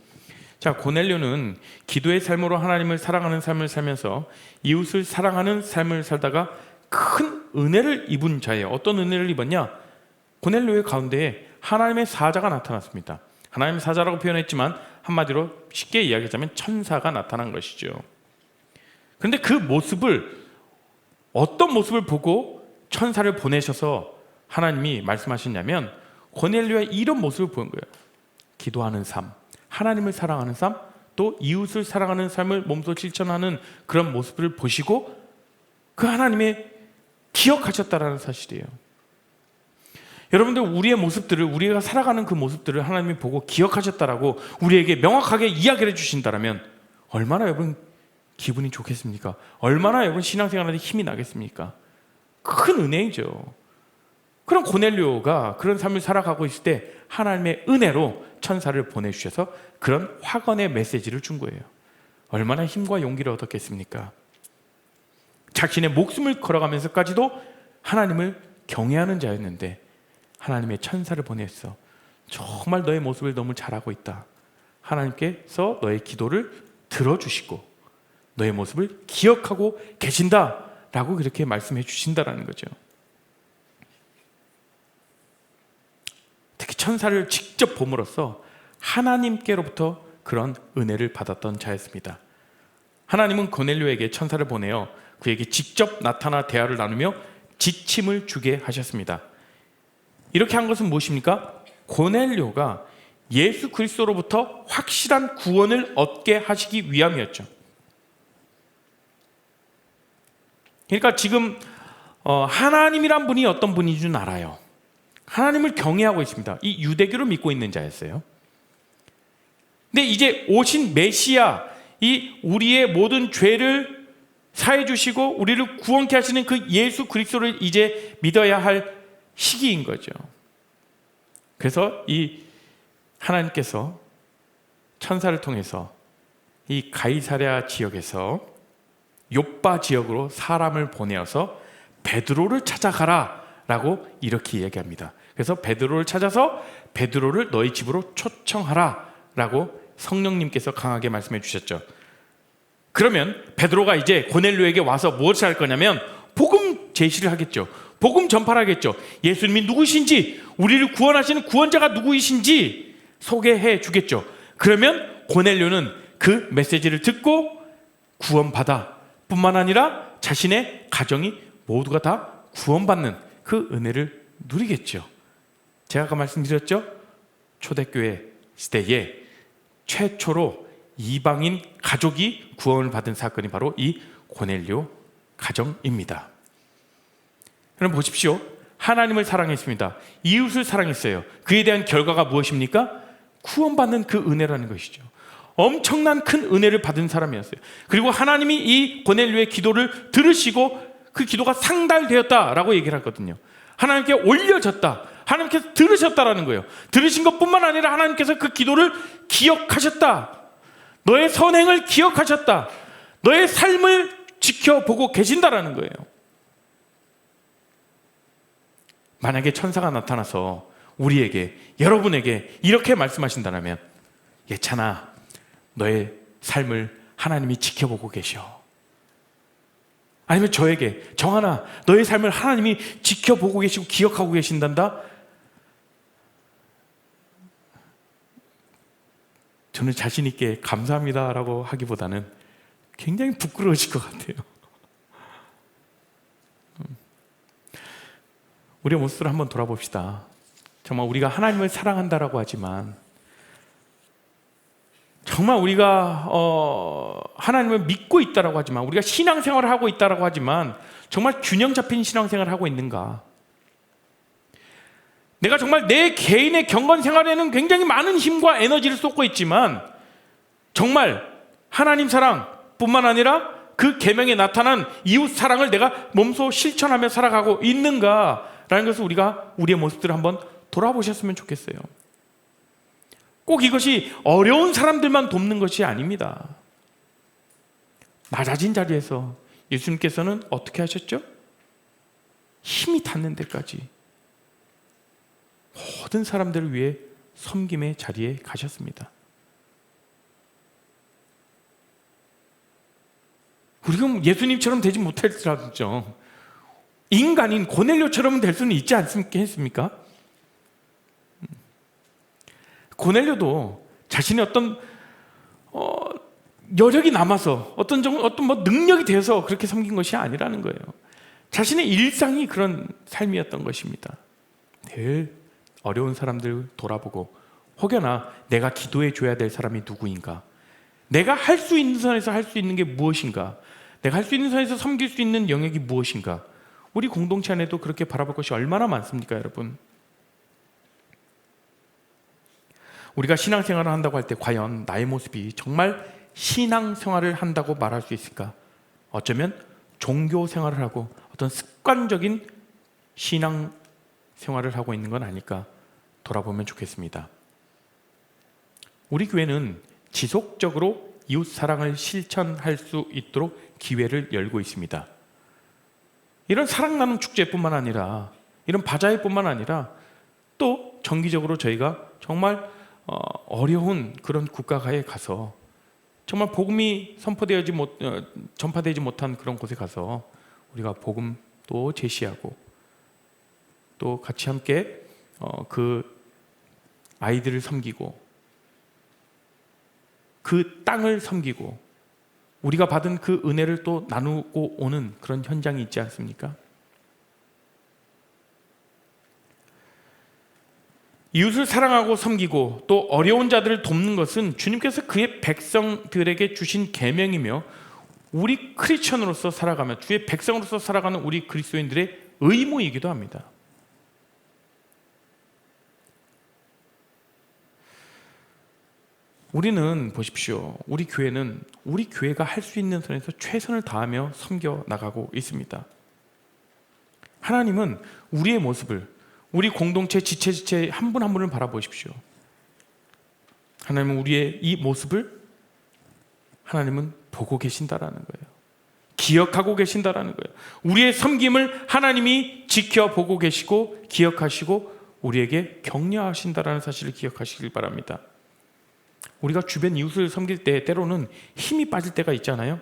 자, 고넬료는 기도의 삶으로 하나님을 사랑하는 삶을 살면서 이웃을 사랑하는 삶을 살다가 큰 은혜를 입은 자예요. 어떤 은혜를 입었냐? 고넬료의 가운데에 하나님의 사자가 나타났습니다. 하나님의 사자라고 표현했지만 한마디로 쉽게 이야기하자면 천사가 나타난 것이죠. 그런데 그 모습을, 어떤 모습을 보고 천사를 보내셔서 하나님이 말씀하셨냐면 고넬료의 이런 모습을 보는 거예요. 기도하는 삶, 하나님을 사랑하는 삶, 또 이웃을 사랑하는 삶을 몸소 실천하는 그런 모습을 보시고 그 하나님의 기억하셨다라는 사실이에요. 여러분들, 우리의 모습들을, 우리가 살아가는 그 모습들을 하나님이 보고 기억하셨다라고 우리에게 명확하게 이야기를 해주신다면 얼마나 여러분 기분이 좋겠습니까? 얼마나 여러분 신앙생활에 힘이 나겠습니까? 큰 은혜이죠. 그런 고넬료가 그런 삶을 살아가고 있을 때 하나님의 은혜로 천사를 보내주셔서 그런 확언의 메시지를 준 거예요. 얼마나 힘과 용기를 얻었겠습니까? 자신의 목숨을 걸어가면서까지도 하나님을 경외하는 자였는데 하나님의 천사를 보냈어. 정말 너의 모습을 너무 잘하고 있다. 하나님께서 너의 기도를 들어주시고 너의 모습을 기억하고 계신다 라고 그렇게 말씀해 주신다라는 거죠. 특히 천사를 직접 봄으로써 하나님께로부터 그런 은혜를 받았던 자였습니다. 하나님은 고넬료에게 천사를 보내어 그에게 직접 나타나 대화를 나누며 지침을 주게 하셨습니다. 이렇게 한 것은 무엇입니까? 고넬료가 예수 그리스도로부터 확실한 구원을 얻게 하시기 위함이었죠. 그러니까 지금 하나님이란 분이 어떤 분인 줄 알아요. 하나님을 경외하고 있습니다. 이 유대교를 믿고 있는 자였어요. 근데 이제 오신 메시아, 이 우리의 모든 죄를 사해 주시고 우리를 구원케 하시는 그 예수 그리스도를 이제 믿어야 할 시기인 거죠. 그래서 이 하나님께서 천사를 통해서 이 가이사랴 지역에서 욥바 지역으로 사람을 보내어서 베드로를 찾아가라 라고 이렇게 얘기합니다. 그래서 베드로를 찾아서 베드로를 너희 집으로 초청하라 라고 성령님께서 강하게 말씀해 주셨죠. 그러면 베드로가 이제 고넬료에게 와서 무엇을 할 거냐면 복음 제시를 하겠죠. 복음 전파를 하겠죠. 예수님이 누구신지, 우리를 구원하시는 구원자가 누구이신지 소개해 주겠죠. 그러면 고넬료는 그 메시지를 듣고 구원받아 뿐만 아니라 자신의 가정이 모두가 다 구원받는 그 은혜를 누리겠죠. 제가 아까 말씀드렸죠. 초대교회 시대에 최초로 이방인 가족이 구원을 받은 사건이 바로 이 고넬료 가정입니다. 여러분 보십시오. 하나님을 사랑했습니다. 이웃을 사랑했어요. 그에 대한 결과가 무엇입니까? 구원받는 그 은혜라는 것이죠. 엄청난 큰 은혜를 받은 사람이었어요. 그리고 하나님이 이 고넬료의 기도를 들으시고 그 기도가 상달되었다라고 얘기를 하거든요. 하나님께 올려졌다. 하나님께서 들으셨다라는 거예요. 들으신 것뿐만 아니라 하나님께서 그 기도를 기억하셨다. 너의 선행을 기억하셨다. 너의 삶을 지켜보고 계신다라는 거예요. 만약에 천사가 나타나서 우리에게, 여러분에게 이렇게 말씀하신다면, 예찬아, 너의 삶을 하나님이 지켜보고 계셔. 아니면 저에게, 정하나, 너의 삶을 하나님이 지켜보고 계시고 기억하고 계신단다? 저는 자신 있게 감사합니다라고 하기보다는 굉장히 부끄러워질 것 같아요. 우리의 모습을 한번 돌아봅시다. 정말 우리가 하나님을 사랑한다라고 하지만, 정말 우리가 하나님을 믿고 있다라고 하지만, 우리가 신앙생활을 하고 있다라고 하지만 정말 균형 잡힌 신앙생활을 하고 있는가? 내가 정말 내 개인의 경건 생활에는 굉장히 많은 힘과 에너지를 쏟고 있지만 정말 하나님 사랑뿐만 아니라 그 계명에 나타난 이웃 사랑을 내가 몸소 실천하며 살아가고 있는가라는 것을 우리가 우리의 모습들을 한번 돌아보셨으면 좋겠어요. 꼭 이것이 어려운 사람들만 돕는 것이 아닙니다. 낮아진 자리에서 예수님께서는 어떻게 하셨죠? 힘이 닿는 데까지 모든 사람들을 위해 섬김의 자리에 가셨습니다. 우리가 예수님처럼 되지 못할지라도 인간인 고넬료처럼 될 수는 있지 않겠습니까? 고넬료도 자신의 어떤 여력이 남아서 어떤 능력이 되어서 그렇게 섬긴 것이 아니라는 거예요. 자신의 일상이 그런 삶이었던 것입니다. 늘 어려운 사람들 돌아보고, 혹여나 내가 기도해 줘야 될 사람이 누구인가, 내가 할 수 있는 선에서 할 수 있는 게 무엇인가, 내가 할 수 있는 선에서 섬길 수 있는 영역이 무엇인가. 우리 공동체 안에도 그렇게 바라볼 것이 얼마나 많습니까, 여러분? 우리가 신앙생활을 한다고 할 때 과연 나의 모습이 정말 신앙생활을 한다고 말할 수 있을까? 어쩌면 종교생활을 하고 어떤 습관적인 신앙생활을 생활을 하고 있는 건 아닐까 돌아보면 좋겠습니다. 우리 교회는 지속적으로 이웃 사랑을 실천할 수 있도록 기회를 열고 있습니다. 이런 사랑 나눔 축제뿐만 아니라 이런 바자회뿐만 아니라 또 정기적으로 저희가 정말 어려운 그런 국가가에 가서 정말 복음이 전파되지 못한 그런 곳에 가서 우리가 복음 또 제시하고 또 같이 함께 그 아이들을 섬기고 그 땅을 섬기고 우리가 받은 그 은혜를 또 나누고 오는 그런 현장이 있지 않습니까? 이웃을 사랑하고 섬기고 또 어려운 자들을 돕는 것은 주님께서 그의 백성들에게 주신 계명이며 우리 크리스천으로서 살아가며 주의 백성으로서 살아가는 우리 그리스도인들의 의무이기도 합니다. 우리는 보십시오. 우리 교회는 우리 교회가 할 수 있는 선에서 최선을 다하며 섬겨 나가고 있습니다. 하나님은 우리의 모습을 우리 공동체 지체 한 분 한 분을 바라보십시오. 하나님은 우리의 이 모습을 하나님은 보고 계신다라는 거예요. 기억하고 계신다라는 거예요. 우리의 섬김을 하나님이 지켜보고 계시고 기억하시고 우리에게 격려하신다라는 사실을 기억하시길 바랍니다. 우리가 주변 이웃을 섬길 때 때로는 힘이 빠질 때가 있잖아요.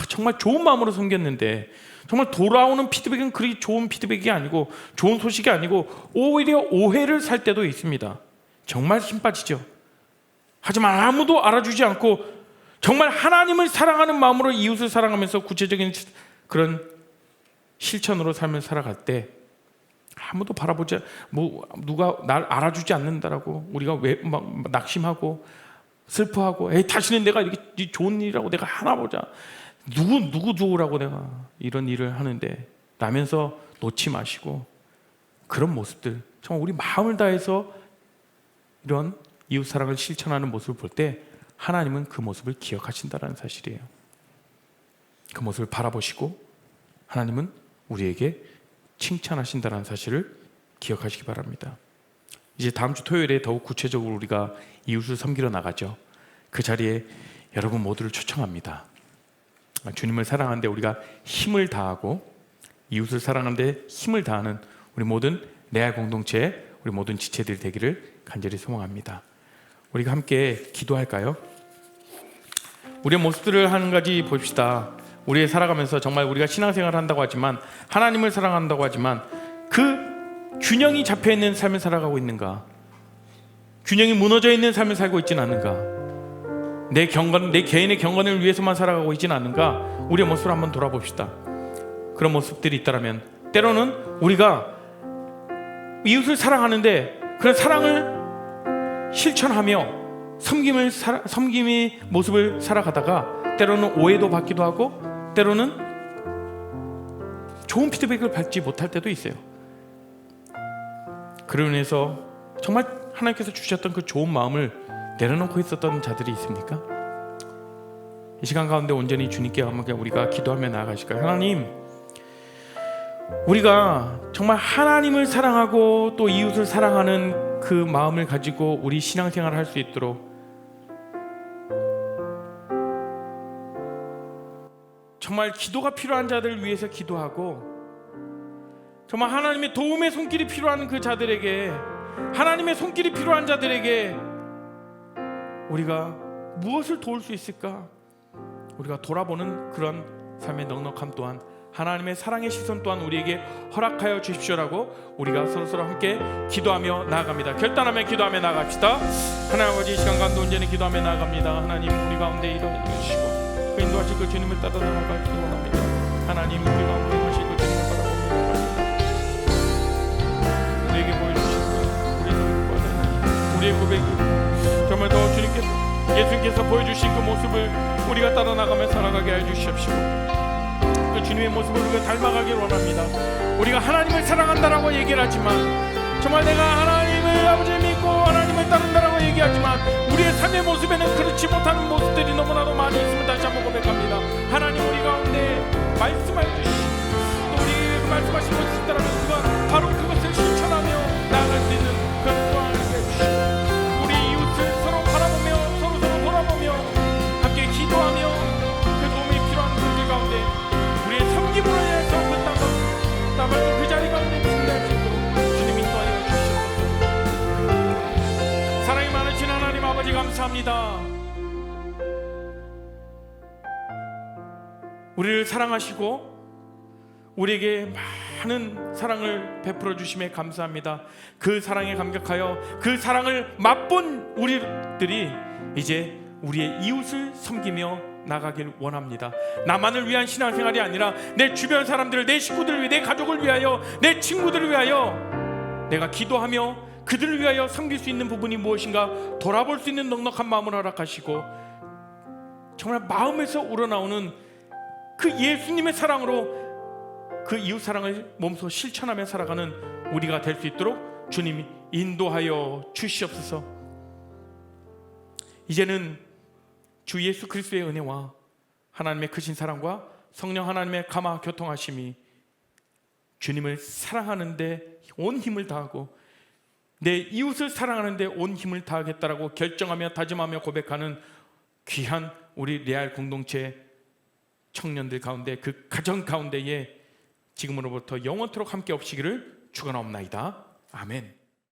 정말 좋은 마음으로 섬겼는데 정말 돌아오는 피드백은 그리 좋은 피드백이 아니고 좋은 소식이 아니고 오히려 오해를 살 때도 있습니다. 정말 힘 빠지죠. 하지만 아무도 알아주지 않고 정말 하나님을 사랑하는 마음으로 이웃을 사랑하면서 구체적인 그런 실천으로 삶을 살아갈 때 아무도 바라보지 누가 날 알아주지 않는다라고 우리가 왜 막 낙심하고 슬퍼하고 다시는 내가 이렇게 좋은 일이라고 내가 하나 보자 누구 도우라고 내가 이런 일을 하는데 라면서 놓지 마시고 그런 모습들 정말 우리 마음을 다해서 이런 이웃 사랑을 실천하는 모습을 볼 때 하나님은 그 모습을 기억하신다는 사실이에요. 그 모습을 바라보시고 하나님은 우리에게 칭찬하신다는 사실을 기억하시기 바랍니다. 이제 다음 주 토요일에 더욱 구체적으로 우리가 이웃을 섬기러 나가죠. 그 자리에 여러분 모두를 초청합니다. 주님을 사랑하는데 우리가 힘을 다하고 이웃을 사랑하는데 힘을 다하는 우리 모든 레알 공동체, 우리 모든 지체들이 되기를 간절히 소망합니다. 우리가 함께 기도할까요? 우리의 모습들을 한 가지 봅시다. 우리의 살아가면서 정말 우리가 신앙생활을 한다고 하지만 하나님을 사랑한다고 하지만 그 균형이 잡혀있는 삶을 살아가고 있는가? 균형이 무너져 있는 삶을 살고 있지는 않는가? 내 개인의 경건을 위해서만 살아가고 있지는 않는가? 우리의 모습을 한번 돌아봅시다. 그런 모습들이 있다면 때로는 우리가 이웃을 사랑하는데 그런 사랑을 실천하며 섬김의 모습을 살아가다가 때로는 오해도 받기도 하고 때로는 좋은 피드백을 받지 못할 때도 있어요. 그로 인해서 정말 하나님께서 주셨던 그 좋은 마음을 내려놓고 있었던 자들이 있습니까? 이 시간 가운데 온전히 주님께 한번 우리가 기도하며 나아가실까요? 하나님, 우리가 정말 하나님을 사랑하고 또 이웃을 사랑하는 그 마음을 가지고 우리 신앙생활을 할 수 있도록 정말 기도가 필요한 자들을 위해서 기도하고 정말 하나님의 도움의 손길이 필요한 그 자들에게 하나님의 손길이 필요한 자들에게 우리가 무엇을 도울 수 있을까? 우리가 돌아보는 그런 삶의 넉넉함 또한 하나님의 사랑의 시선 또한 우리에게 허락하여 주십시오라고 우리가 서로서로 함께 기도하며 나아갑니다. 결단하며 기도하며 나아갑시다. 하나님 아버지, 이 시간 가운데 온전히 기도하며 나아갑니다. 하나님, 우리 가운데 일어나주시고 그 인도하실 그 주님을 따라 나아가기 원합니다. 하나님, 우리 가운데 임하실 그 주님을 바라보며 우리에게 보여주시고 우리의 노력과 우리의 고백이 정말 더 예수님께서 보여주신 그 모습을 우리가 따라 나가며 살아가게 해 주십시오. 그 주님의 모습을 우리가 닮아가길 원합니다. 우리가 하나님을 사랑한다라고 얘기를 하지만 정말 내가 하나님을 아버지 믿고 하나님을 따른다라고 얘기하지만 우리의 삶의 모습에는 그렇지 못한 모습들이 너무나도 많이 있음을 다시 한번 고백합니다. 하나님, 우리 가운데 말씀해 주시고 또 우리에게 말씀하신 것이 있다면 그가 바로 그것을 실천하고 감사합니다. 우리를 사랑하시고 우리에게 많은 사랑을 베풀어 주심에 감사합니다. 그 사랑에 감격하여 그 사랑을 맛본 우리들이 이제 우리의 이웃을 섬기며 나가길 원합니다. 나만을 위한 신앙생활이 아니라 내 주변 사람들을, 내 식구들을 위해, 내 가족을 위하여, 내 친구들을 위하여 내가 기도하며 그들을 위하여 섬길 수 있는 부분이 무엇인가 돌아볼 수 있는 넉넉한 마음을 허락하시고 정말 마음에서 우러나오는 그 예수님의 사랑으로 그 이웃 사랑을 몸소 실천하며 살아가는 우리가 될 수 있도록 주님이 인도하여 주시옵소서. 이제는 주 예수 그리스도의 은혜와 하나님의 크신 사랑과 성령 하나님의 감화 교통하심이 주님을 사랑하는 데 온 힘을 다하고 내 이웃을 사랑하는 데 온 힘을 다하겠다라고 결정하며 다짐하며 고백하는 귀한 우리 레알 공동체 청년들 가운데, 그 가정 가운데에 지금으로부터 영원토록 함께 없시기를 축원하옵나이다. 아멘.